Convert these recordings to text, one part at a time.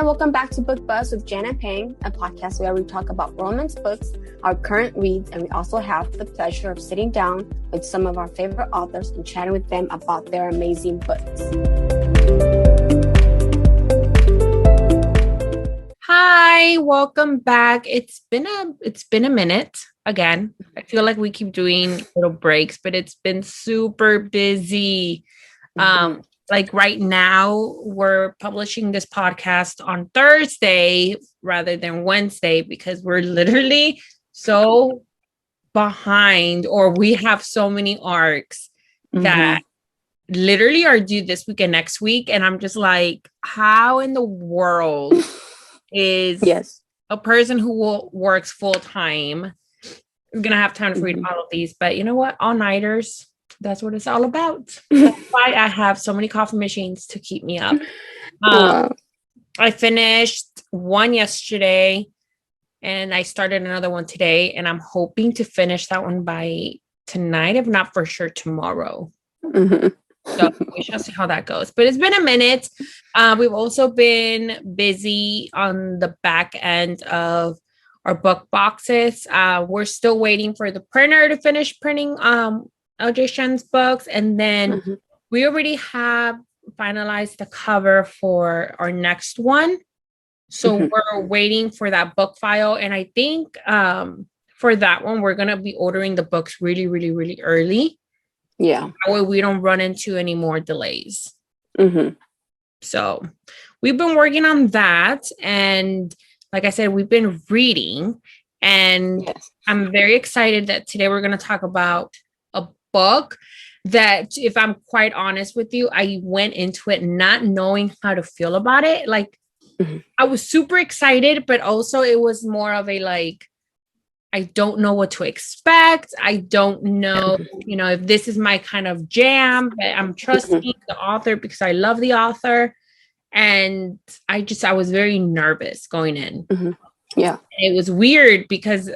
and welcome back to Book Buzz with Janet Payne, a podcast where we talk about romance books, our current reads, and we also have the pleasure of sitting down with some of our favorite authors and chatting with them about their amazing books. Hi, welcome back. It's been a minute again. I feel like we keep doing little breaks, but it's been super busy. Like right now, we're publishing this podcast on Thursday rather than Wednesday because we're literally so behind, or we have so many arcs that literally are due this week and next week. And I'm just like, how in the world is a person who works full time gonna have time to read all of these? But you know what? All-nighters. That's what it's all about. That's why I have so many coffee machines to keep me up. I finished one yesterday and I started another one today, and I'm hoping to finish that one by tonight, if not for sure tomorrow. So we shall see how that goes. But it's been a minute. We've also been busy on the back end of our book boxes. We're still waiting for the printer to finish printing 𝐅𝐨𝐥𝐥𝐵's books, and then we already have finalized the cover for our next one, so we're waiting for that book file. And I think for that one we're gonna be ordering the books really early, that way we don't run into any more delays. So we've been working on that, and like I said, we've been reading, and I'm very excited that today we're going to talk about book that, if I'm quite honest with you, I went into it not knowing how to feel about it. Like I was super excited, but also it was more of a like, I don't know what to expect. I don't know, if this is my kind of jam, but I'm trusting the author because I love the author. And I was very nervous going in. And it was weird because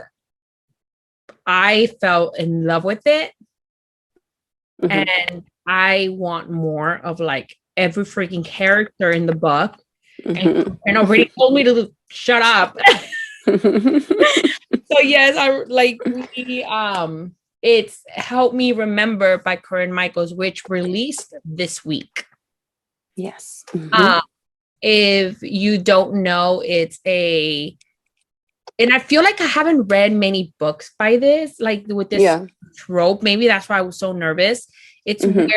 I fell in love with it. And I want more of like every freaking character in the book. And already told me to shut up. So yes, it's Help Me Remember by Corinne Michaels, which released this week. If you don't know, and I feel like I haven't read many books by this, like with this trope. Maybe that's why I was so nervous. It's where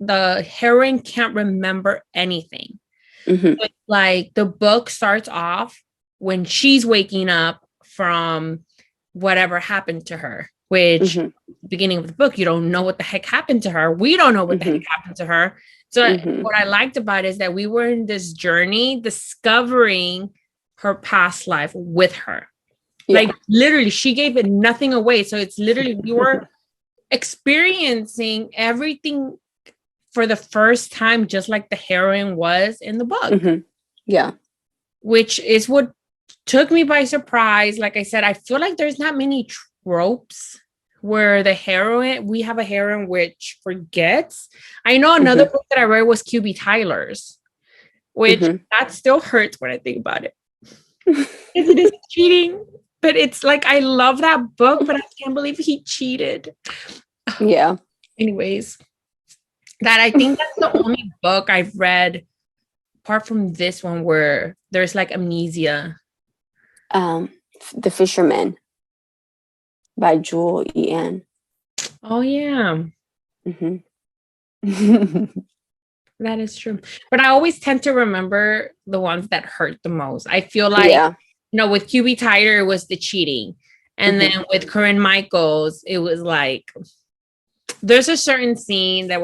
the heroine can't remember anything. But like the book starts off when she's waking up from whatever happened to her, which beginning of the book, you don't know what the heck happened to her. We don't know what the heck happened to her. So what I liked about it is that we were in this journey discovering her past life with her. Like literally she gave it nothing away. So it's literally, we were experiencing everything for the first time, just like the heroine was in the book. Which is what took me by surprise. Like I said, I feel like there's not many tropes where we have a heroine which forgets. I know another book that I read was QB Tyler's, which that still hurts when I think about it. It is cheating, but it's like, I love that book, but I can't believe he cheated. Anyways, I think that's the only book I've read apart from this one where there's like amnesia. The Fisherman by 𝐅𝐨𝐥𝐥𝐵. Oh yeah. That is true. But I always tend to remember the ones that hurt the most. I feel like, with QB Tyler, it was the cheating. And then with Corinne Michaels, it was like, there's a certain scene that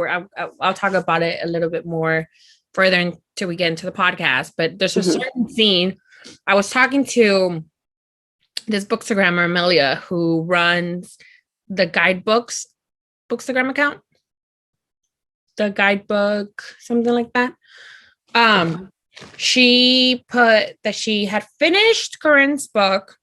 I'll talk about it a little bit more further until we get into the podcast. But there's a certain scene. I was talking to this bookstagrammer, Amelia, who runs the bookstagram account. The guidebook, something like that. She put that she had finished Corinne's book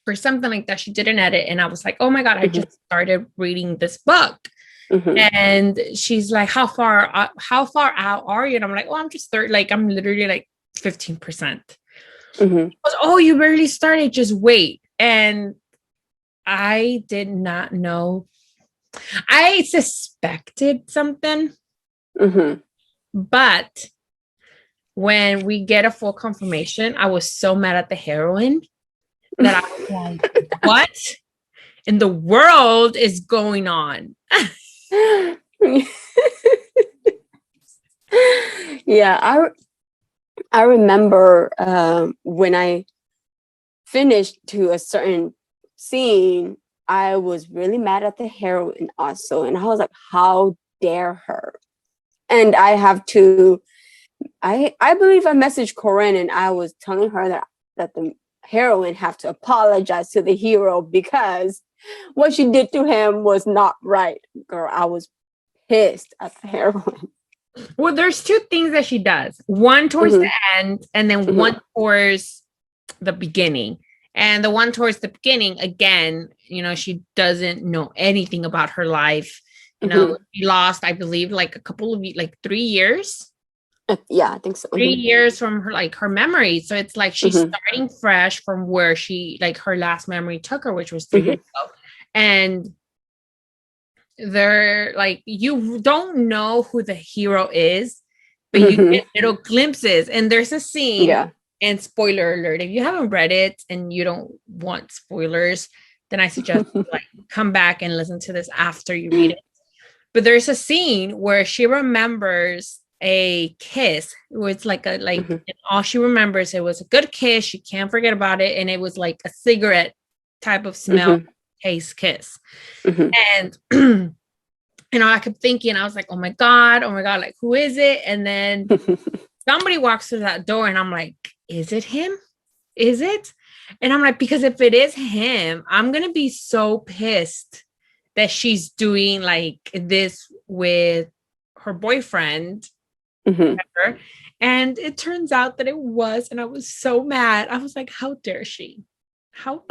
or something like that. She did an edit, and I was like, oh my God, I just started reading this book. And she's like, how far out are you? And I'm like, oh, I'm just I'm literally like 15%. Goes, oh, you barely started, just wait. And I did not know. I suspected something, but when we get a full confirmation, I was so mad at the heroine that I was like, what in the world is going on? Yeah, I remember when I finished to a certain scene, I was really mad at the heroine also. And I was like, how dare her? And I believe I messaged Corinne and I was telling her that the heroine have to apologize to the hero because what she did to him was not right. Girl, I was pissed at the heroine. Well, there's two things that she does. One towards the end and then one towards the beginning. And the one towards the beginning, again, you know, she doesn't know anything about her life. You know, she lost, I believe, like a couple of, like 3 years. Yeah, I think so. 3 years from her, like her memory. So it's like she's starting fresh from where she, like her last memory took her, which was 3 years ago. And they're like, you don't know who the hero is, but you get little glimpses. And there's a scene, and spoiler alert, if you haven't read it and you don't want spoilers, then I suggest like come back and listen to this after you read it. But there's a scene where she remembers a kiss. It's like and all she remembers, it was a good kiss. She can't forget about it. And it was like a cigarette type of smell, taste kiss. And you know, I kept thinking, I was like, oh my God, like, who is it? And then somebody walks through that door and I'm like, is it him? Is it? And I'm like, because if it is him, I'm going to be so pissed that she's doing like this with her boyfriend. And it turns out that it was, and I was so mad. I was like, how dare she? How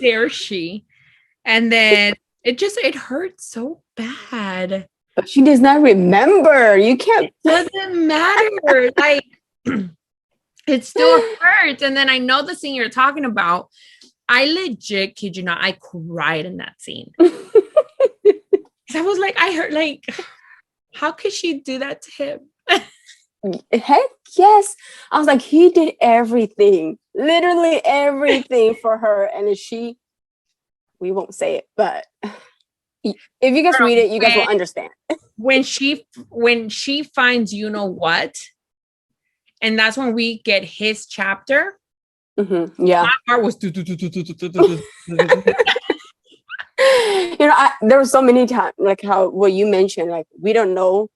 dare she? And then it hurt so bad. But she does not remember. You can't. It doesn't matter. Like, it still hurts. And then I know the scene you're talking about. I legit, kid you not, I cried in that scene. I was like, I heard, like, how could she do that to him? Heck yes. I was like, he did everything, literally everything for her. And we won't say it, but if you guys read it, you guys will understand. when she finds you know what, and that's when we get his chapter. Yeah, my heart was you know, there were so many times, like what you mentioned, like we don't know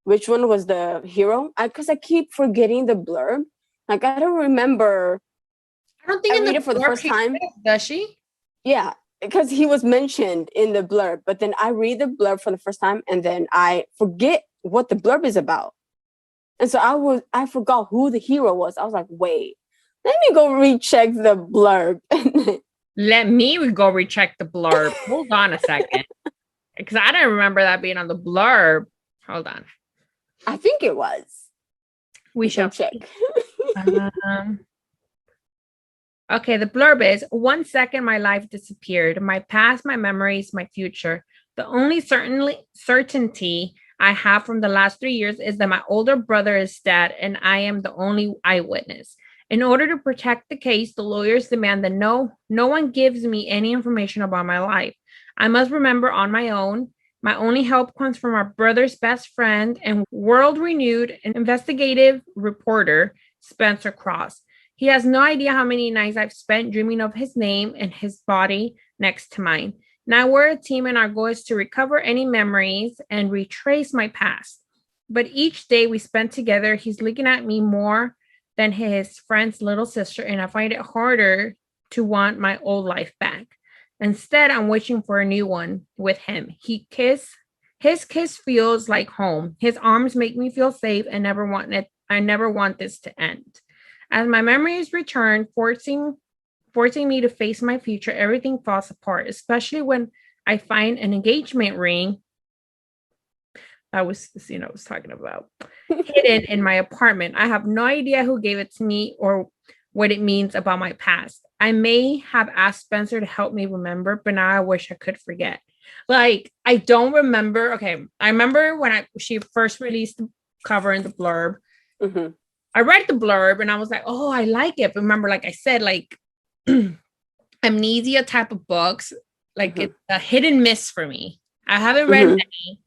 which one was the hero, because I keep forgetting the blurb. Like I don't remember. I don't think I read it for the first time. Does she? Yeah, because he was mentioned in the blurb, but then I read the blurb for the first time and then I forget what the blurb is about. And so I forgot who the hero was. I was like, wait, let me go recheck the blurb. Let me go recheck the blurb. Hold on a second. Because I didn't remember that being on the blurb. Hold on. I think it was. We shall check. Okay, the blurb is 1 second my life disappeared. My past, my memories, my future. The only certainty I have from the last 3 years is that my older brother is dead and I am the only eyewitness. In order to protect the case, the lawyers demand that no one gives me any information about my life. I must remember on my own. My only help comes from our brother's best friend and world-renowned investigative reporter, Spencer Cross. He has no idea how many nights I've spent dreaming of his name and his body next to mine. Now we're a team and our goal is to recover any memories and retrace my past. But each day we spend together, he's looking at me more than his friend's little sister, and I find it harder to want my old life back. Instead, I'm wishing for a new one with him. His kiss feels like home. His arms make me feel safe and I never want this to end. As my memories return, forcing me to face my future, everything falls apart, especially when I find an engagement ring was the scene I was talking about. Hidden in my apartment. I have no idea who gave it to me or what it means about my past. I may have asked Spencer to help me remember, but now I wish I could forget. Like, I don't remember. Okay, I remember when she first released the cover and the blurb. Mm-hmm. I read the blurb and I was like, oh, I like it. But remember, like I said, like amnesia type of books, like it's a hit and miss for me. I haven't read many,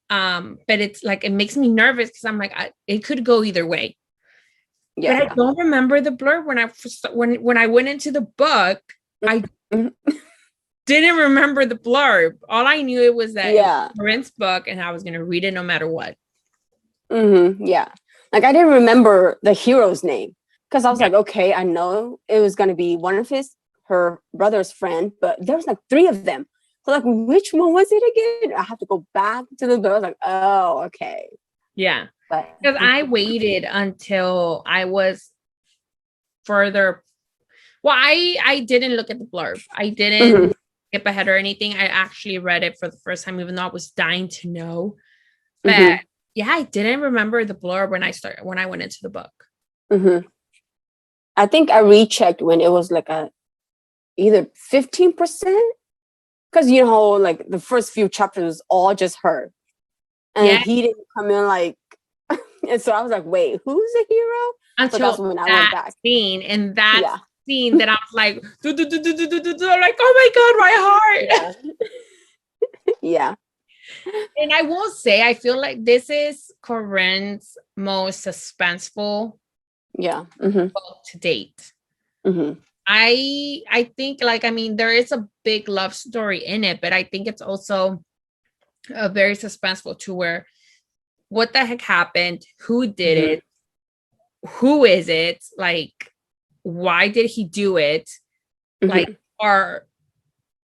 but it's like it makes me nervous because I'm like, it could go either way. Yeah. But I don't remember the blurb when I went into the book. I didn't remember the blurb. All I knew it was that it was Corinne's book, and I was gonna read it no matter what. Yeah. Like, I didn't remember the hero's name because I was like, okay, I know it was going to be one of her brother's friend, but there was like 3 of them. So like, which one was it again? I have to go back to the book. I was like, oh, okay. Yeah. Because I waited until I was further. Well, I didn't look at the blurb. I didn't skip ahead or anything. I actually read it for the first time, even though I was dying to know. But yeah, I didn't remember the blurb when I went into the book. I think I rechecked when it was like either 15%, because you know, like the first few chapters was all just her, and he didn't come in like, and so I was like, wait, who's the hero? Until so that's when I went back. Scene that I was like, like, oh my god, my heart. Yeah. And I will say, I feel like this is Corinne's most suspenseful book to date. I think, like, I mean, there is a big love story in it, but I think it's also a very suspenseful to where what the heck happened, who did it, who is it, like, why did he do it, like, are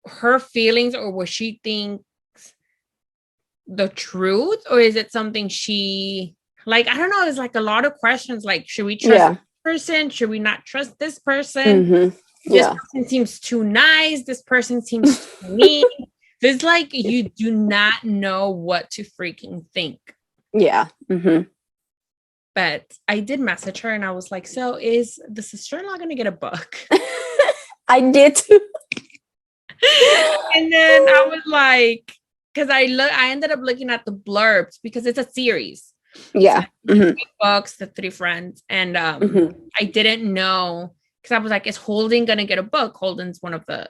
her feelings or what she thinks the truth, or is it something she, like, I don't know, there's like a lot of questions, like, should we trust this person, should we not trust this person, this person seems too nice, this person seems too mean. There's like, you do not know what to freaking think. But I did message her and I was like, so is the sister-in-law gonna get a book? I did too. And then I was like, because I ended up looking at the blurbs because it's a series. Yeah. So 3 books, the 3 friends. And I didn't know, because I was like, is Holden gonna get a book? Holden's one of the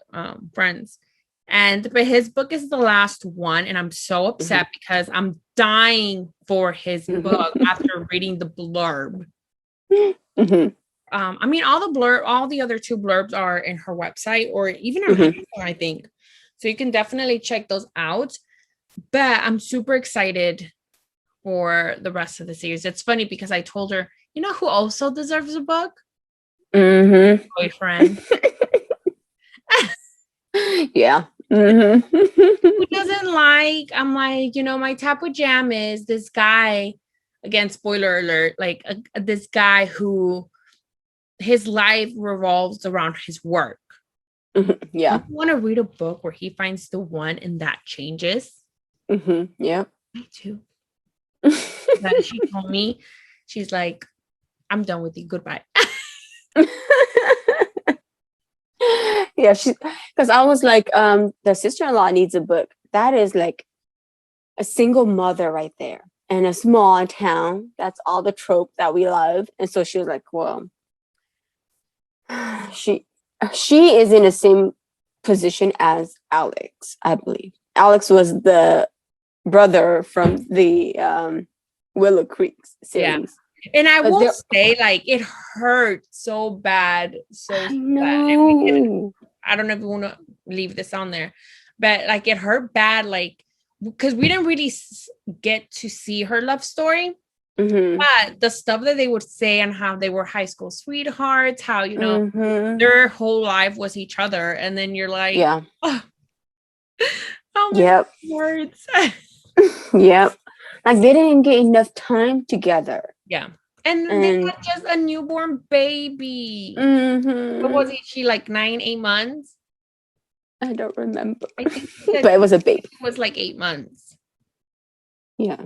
friends. But his book is the last one, and I'm so upset because I'm dying for his book after reading the blurb. I mean, all the other 2 blurbs are in her website or even on Amazon, I think. So you can definitely check those out. But I'm super excited for the rest of the series. It's funny because I told her, you know who also deserves a book? Boyfriend. Yeah. Who doesn't like, I'm like, you know, my type of jam is this guy, again, spoiler alert, like this guy who his life revolves around his work. Yeah. I want to read a book where he finds the one and that changes. Yeah. Me too. That she told me, she's like, I'm done with you. Goodbye. Yeah, because I was like, the sister-in-law needs a book. That is like a single mother right there in a small town. That's all the trope that we love. And so she was like, well, she is in the same position as Alex, I believe. Alex was the brother from the Willow Creek series. And I will say, like, it hurt so bad. I know. I don't know if you want to leave this on there, but like, it hurt bad, like, because we didn't really get to see her love story. But the stuff that they would say and how they were high school sweethearts, how, you know, their whole life was each other. And then you're like, oh my words. Yep. Like, they didn't get enough time together. Yeah. And they had just a newborn baby. What was it? She like 9-8 months? I don't remember. I think but it was a baby. It was like 8 months. Yeah.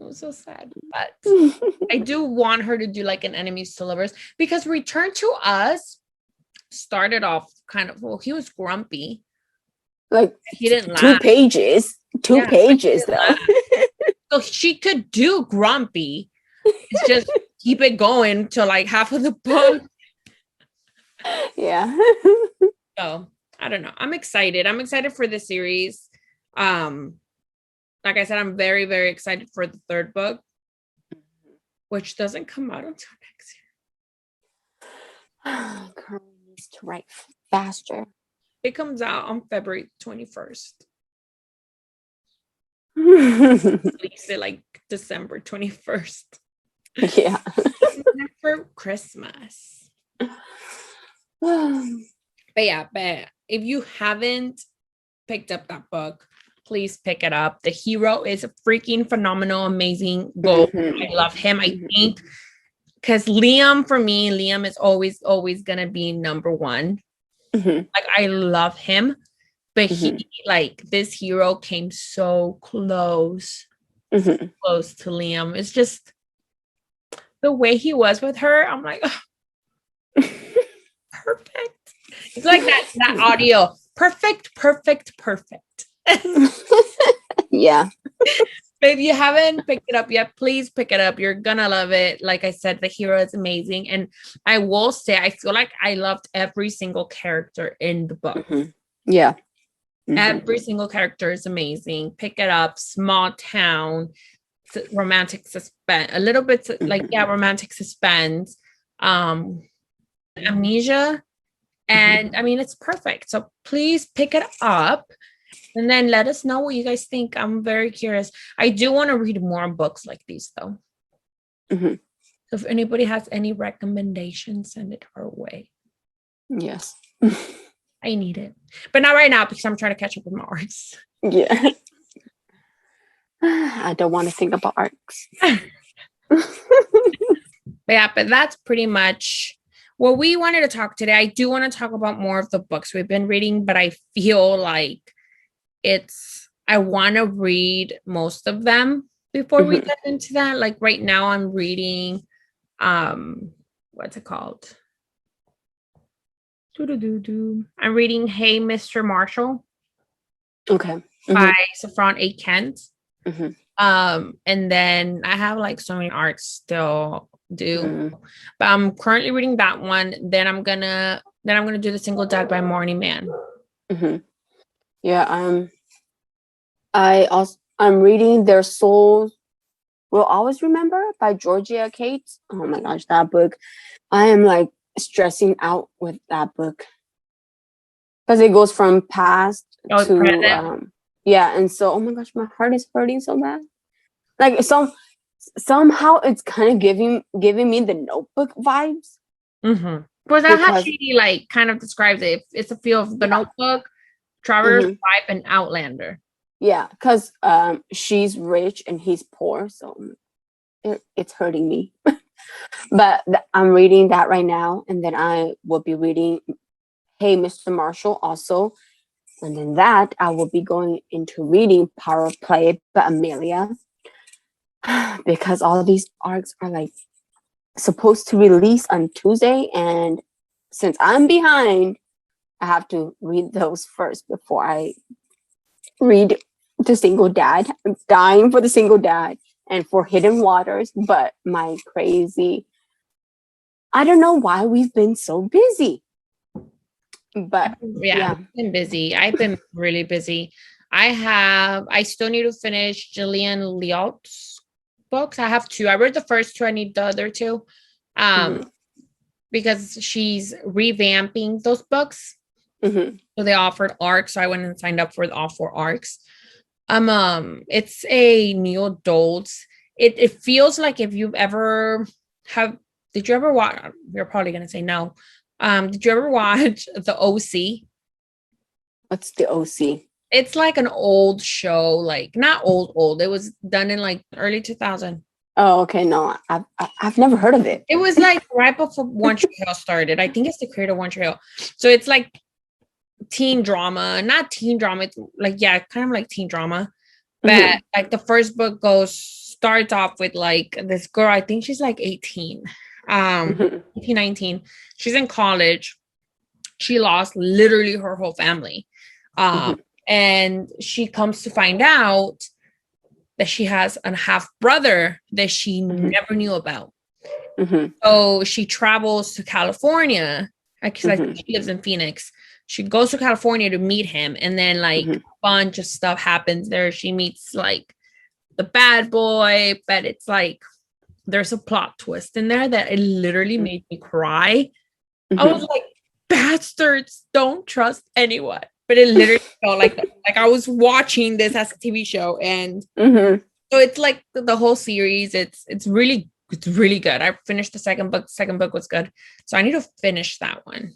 It was so sad. But I do want her to do like an enemies to lovers, because Return to Us started off kind of, well, he was grumpy. Like he didn't two laugh. pages though. So she could do grumpy. It's just keep it going to like half of the book. Yeah. So I don't know. I'm excited. I'm excited for the series. Like I said, I'm very, very excited for the third book, which doesn't come out until next year. Corinne needs to write faster. It comes out on February 21st. Release it like December 21st. Yeah. For Christmas. But if you haven't picked up that book, please pick it up. The hero is freaking phenomenal, amazing. I love him. I think because Liam is always gonna be number one. Like I love him, but he like this hero came so close to Liam. It's just the way he was with her. I'm like, oh, perfect. It's like that audio. Perfect. Yeah. But if you haven't picked it up yet, please pick it up. You're gonna love it. Like I said, the hero is amazing. And I will say, I feel like I loved every single character in the book. Yeah. Every single character is amazing. Pick it up. Small town, romantic suspense, a little bit romantic suspense, amnesia. And I mean, it's perfect. So please pick it up and then let us know what you guys think. I'm very curious. I do want to read more books like these, though. So if anybody has any recommendations, send it our way. Yes. I need it. But not right now because I'm trying to catch up with my arcs. Yeah. I don't want to think about arcs. But that's pretty much what we wanted to talk today. I do want to talk about more of the books we've been reading, but I feel like I want to read most of them before we get into that. Like right now I'm reading, what's it called? I'm reading Hey, Mr. Marshall. Okay. By Saffron A. Kent. And then I have like so many arcs still due. But I'm currently reading that one. Then I'm gonna do The Single Dad by Morning Man. Yeah, I'm reading Their Souls Will Always Remember by Georgia Cates. Oh my gosh, that book. I am like stressing out with that book. Because it goes from past to present. Yeah, and so oh my gosh, my heart is hurting so bad. Like somehow it's kind of giving me the Notebook vibes. Well, that's how she like kind of describes it. It's a feel of the Notebook, Traveler's Life, and Outlander. Yeah, because she's rich and he's poor, so it's hurting me. But I'm reading that right now, and then I will be reading Hey, Mr. Marshall also. And then that I will be going into reading Power of Play by Amelia. Because all of these arcs are like supposed to release on Tuesday, and since I'm behind, I have to read those first before I read The Single Dad. I'm dying for The Single Dad and for Hidden Waters, but my crazy, I don't know why we've been so busy. But yeah. I've been busy. I've been really busy. I still need to finish Jillian Liot's books. I have 2. I read the first 2. I need the other 2. Because she's revamping those books. So they offered arcs. So I went and signed up for all 4 arcs. It's a new adult. It feels like if you've ever did you ever watch? You're probably gonna say no. Did you ever watch The OC? What's The OC? It's like an old show, like not old. It was done in like early 2000. Oh, okay. No, I've never heard of it. It was like right before One Tree Hill started. I think it's the creator of One Tree Hill. So it's like teen drama, not teen drama. It's like, yeah, kind of like teen drama. But like the first book goes starts off with like this girl, I think she's like 18, 18, 19. She's in college. She lost literally her whole family. And she comes to find out that she has a half brother that she never knew about. So she travels to California, because I think she lives in Phoenix. She goes to California to meet him, and then like a bunch of stuff happens there. She meets like the bad boy, but it's like there's a plot twist in there that it literally made me cry. I was like, bastards, don't trust anyone. But it literally felt like I was watching this as a TV show, and so it's like the whole series. It's really good. I finished the second book. The second book was good, so I need to finish that one.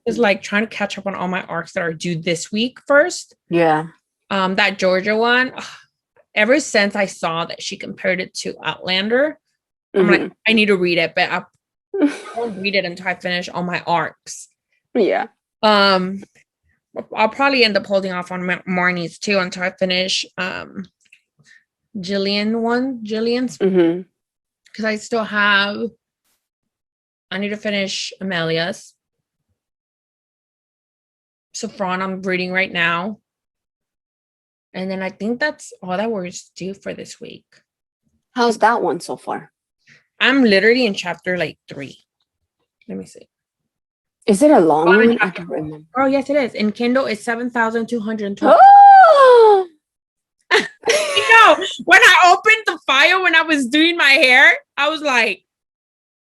It's like trying to catch up on all my arcs that are due this week first. Yeah. That Georgia one. Ever since I saw that she compared it to Outlander, I'm like, I need to read it, but I won't read it until I finish all my arcs. Yeah. I'll probably end up holding off on Marnie's too until I finish Jillian's because I still have. I need to finish Amelia's. Saffron I'm reading right now. And then I think that's all that we're due for this week. How's that one so far? I'm literally in chapter like 3. Let me see. Is it a long one? I don't remember. Oh, yes, it is. In Kindle, it's 7,212. Oh! You know, when I opened the file when I was doing my hair, I was like,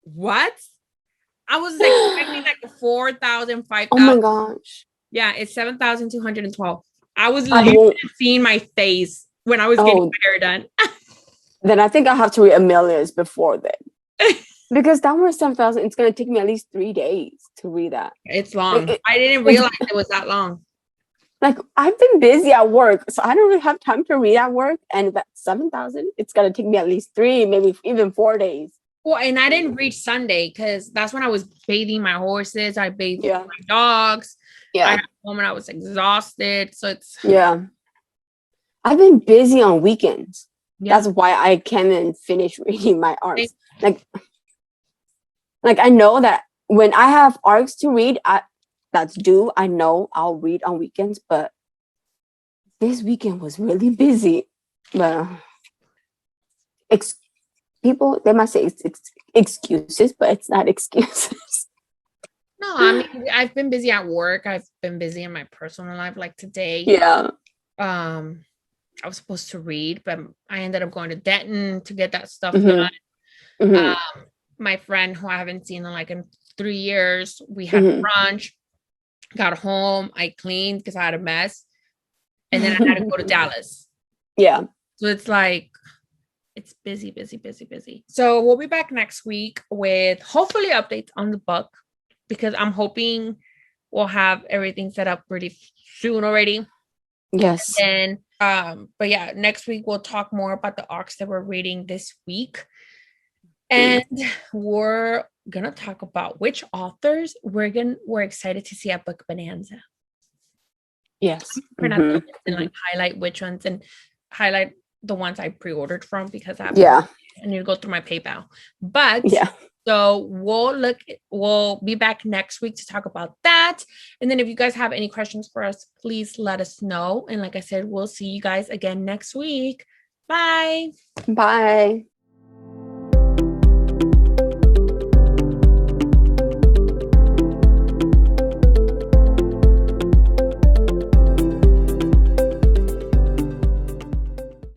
what? I was expecting like 4,000, 5,000. Oh my gosh. Yeah, it's 7,212. I was literally seeing my face when I was getting my hair done. Then I think I'll have to read Amelia's before then. Because that one 7,000, it's going to take me at least 3 days to read that. It's long. I didn't realize it was that long. Like, I've been busy at work, so I don't really have time to read at work. And that 7,000, it's going to take me at least 3, maybe even 4 days. Well, and I didn't read Sunday because that's when I was bathing my horses. I bathed my dogs. Yeah. I got home and I was exhausted. So it's... Yeah. I've been busy on weekends. Yeah. That's why I can't even finish reading my arcs. Like I know that when I have arcs to read, that's due. I know I'll read on weekends, but this weekend was really busy. But people, they might say it's excuses, but it's not excuses. No, I mean, I've been busy at work. I've been busy in my personal life. Like today, I was supposed to read, but I ended up going to Denton to get that stuff done. My friend who I haven't seen in 3 years, we had brunch, got home, I cleaned because I had a mess, and then I had to go to Dallas. Yeah. So it's like, it's busy. So we'll be back next week with hopefully updates on the book, because I'm hoping we'll have everything set up pretty soon already. Yes. And but yeah, next week we'll talk more about the arcs that we're reading this week. And we're gonna talk about which authors we're excited to see at Book Bonanza. Yes. We're not going to highlight which ones and highlight the ones I pre-ordered from, because I need to go through my PayPal. But so we'll be back next week to talk about that. And then if you guys have any questions for us, please let us know. And like I said, we'll see you guys again next week. Bye. Bye.